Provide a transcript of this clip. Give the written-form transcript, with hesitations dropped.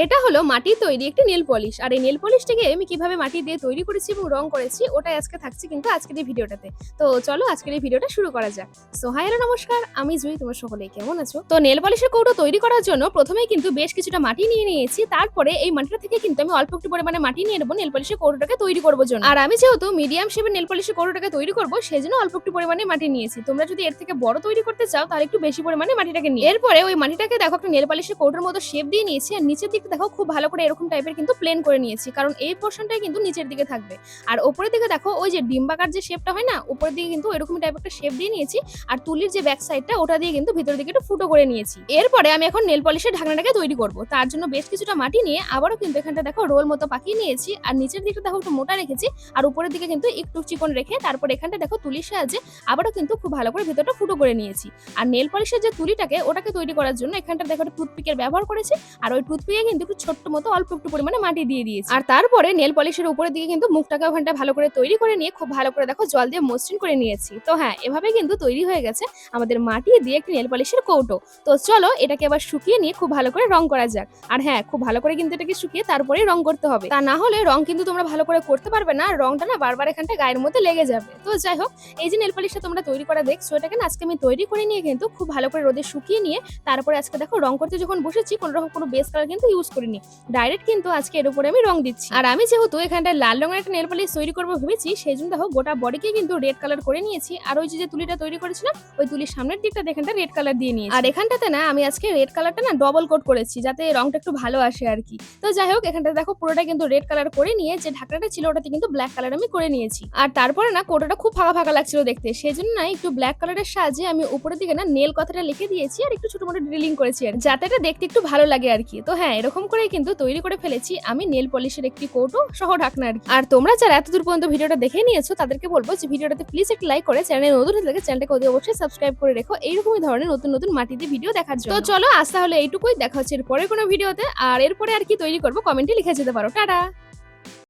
এটা হলো মাটির তৈরি একটি নেল পলিশ। আর এই নেল পলিশটাকে আমি কিভাবে মাটি দিয়ে তৈরি করেছি এবং রং করেছি ওটাই আজকে থাকছে কিন্তু আজকের এই ভিডিওটাতে। তো চলো আজকের এই ভিডিওটা শুরু করা যাক। সো হাই হ্যালো নমস্কার, আমি জুই, তোমরা সকলেই কেমন আছো? তো নেল পলিশের কৌটো তৈরি করার জন্য প্রথমেই কিন্তু বেশ কিছুটা মাটি নিয়ে নিয়েছি। তারপরে এই মাটিটা থেকে কিন্তু আমি অল্প একটু পরিমাণে মাটি নিয়ে নেবো নেল পলিশের কৌটোটাকে তৈরি করবো জন্য। আর আমি যেহেতু মিডিয়াম শেপের নেল পলিশের কৌটোটাকে তৈরি করবো সেজন্য অল্প একটু পরিমাণে মাটি নিয়েছি। তোমরা যদি এর থেকে বড় তৈরি করতে চাও তাহলে একটু বেশি পরিমাণে মাটিটাকে নিয়ে এরপরে ওই মাটিটাকে দেখো একটা নেল পলিশের কৌটোর মতো শেপ দিয়ে নিয়েছি। আর নিচের দিকটা দেখো খুব ভালো করে এরকম টাইপের কিন্তু প্লেন করে নিয়েছি, কারণ এই পোর্শনটাই কিন্তু নিচের দিকে থাকবে। আর উপরের দিকে দেখো ওই যে ডিম্বাকার যে শেপটা হয় না, উপরের দিকে কিন্তু এরকম টাইপের একটা শেপ দিয়ে নিয়েছি। আর তুলির যে ব্যাক সাইডটা ওটা দিয়ে কিন্তু ভিতরের দিকে একটু ফুটো করে নিয়েছি। এরপরে আমি এখন নেল পলিশের ঢাকনাটাকে তৈরি করব। তার জন্য বেশ কিছুটা মাটি নিয়ে আবারও কিন্তু এখানটা দেখো রোল মতো পাকিয়ে নিয়েছি। আর নিচের দিকটা দেখো একটু মোটা রেখেছি, আর উপরের দিকে কিন্তু একটু চিকন রেখে তারপর এখানটা দেখো তুলির সাহায্যে আবারও কিন্তু খুব ভালো করে ভিতরটা ফুটো করে নিয়েছি। আর নেল পলিশের যে তুলিটাকে ওটাকে তৈরি করার জন্য এখানটা দেখো একটা টুথপিকের ব্যবহার করেছি। আর ওই টুথপিকে কিন্তু একটু ছোট্ট মতো অল্প একটু পরিমাণে মাটি দিয়ে দিয়েছি। আর তারপরে নেল পলিশের উপরের দিকে কিন্তু মুখটাকে ওখানটা ভালো করে তৈরি করে নিয়ে খুব ভালো করে দেখো জল দিয়ে মসৃণ করে নিয়েছি। তো হ্যাঁ, এভাবে কিন্তু তৈরি হয়ে গেছে আমাদের মাটি দিয়ে একটি নেল পলিশের কৌটো। তো চলো এটাকে আবার শুকিয়ে নিয়ে খুব ভালো করে রং করা যাক। আর হ্যাঁ, খুব ভালো করে কিন্তু এটাকে শুকিয়ে তারপরে রং করতে হবে, তা না হলে রং কিন্তু তোমরা ভালো করে করতে পারবে না। রংটা না বারবার এখানটা গায়ের মধ্যে লেগে যাবে। তো যাই হোক, এই যে নেল পলিশটা তোমরা তৈরি করা দেখছো, এটাকে না আজকে আমি তৈরি করে নিয়ে কিন্তু খুব ভালো করে রোদে শুকিয়ে নিয়ে তারপরে আজকে দেখো রং করতে যখন বসেছি কোনো রকম কোনো বেস কালার কিন্তু ইউজ করিনি, ডাইরেক্ট কিন্তু আজকে এর উপরে আমি রং দিচ্ছি। আর আমি যেহেতু এখানটা লাল রঙের একটা নেল পলিশ তৈরি করবো ভেবেছি, সেই জন্য দেখো গোটা বডিকে কিন্তু রেড কালার করে নিয়েছি। আর ওই যে তুলিটা তৈরি করেছিলাম ওই তুলির সামনের দিকটা এখানটা রেড কালার দিয়ে নিয়েছি। আর এখানটাতে না আমি আজকে রেড কালারটা না ডবল কোট করেছি যাতে রংটা একটু ভালো আসে আর কি। তো যাই হোক, এখানটা দেখো পুরোটা কিন্তু রেড কালার করে নিয়ে যে ঢাকনাটা ছিল ওটাতে কিন্তু ব্ল্যাক কালার আমি করে নিয়েছি। আর তারপরে না কোটোটা খুব ফাঁকা ফাঁকা লাগছিল দেখতে, সেই জন্য না একটু ব্ল্যাক কালারের সাহায্যে আমি উপরের দিকে না নেল কথাটা লিখে দিয়েছি আর একটু ছোট মোটো ড্রিলিং করেছি আর যাতে এটা দেখতে একটু ভালো লাগে আর কি। তো হ্যাঁ, এরকম করেই কিন্তু তৈরি করে ফেলেছি আমি নেল পলিশের একটি কৌটো সহ ঢাকনা আর কি। আর তোমরা যারা এতদূর পর্যন্ত ভিডিওটা দেখে নিয়েছো তাদেরকে বলবো যে ভিডিওটাতে প্লিজ একটা লাইক করে চ্যানেলে নতুন হলে চ্যানেলটাকে অবশ্যই সাবস্ক্রাইব করে রেখো এইরকমই ধরনের নতুন নতুন মাটিতে ভিডিও দেখার জন্য। তো চলো আজ তাহলে এইটুকুই, দেখা হচ্ছে এর পরে কোনো ভিডিওতে। আর এরপরে আর কি তৈরি করবো কমেন্টে লিখে যেতে পারো। টাটা।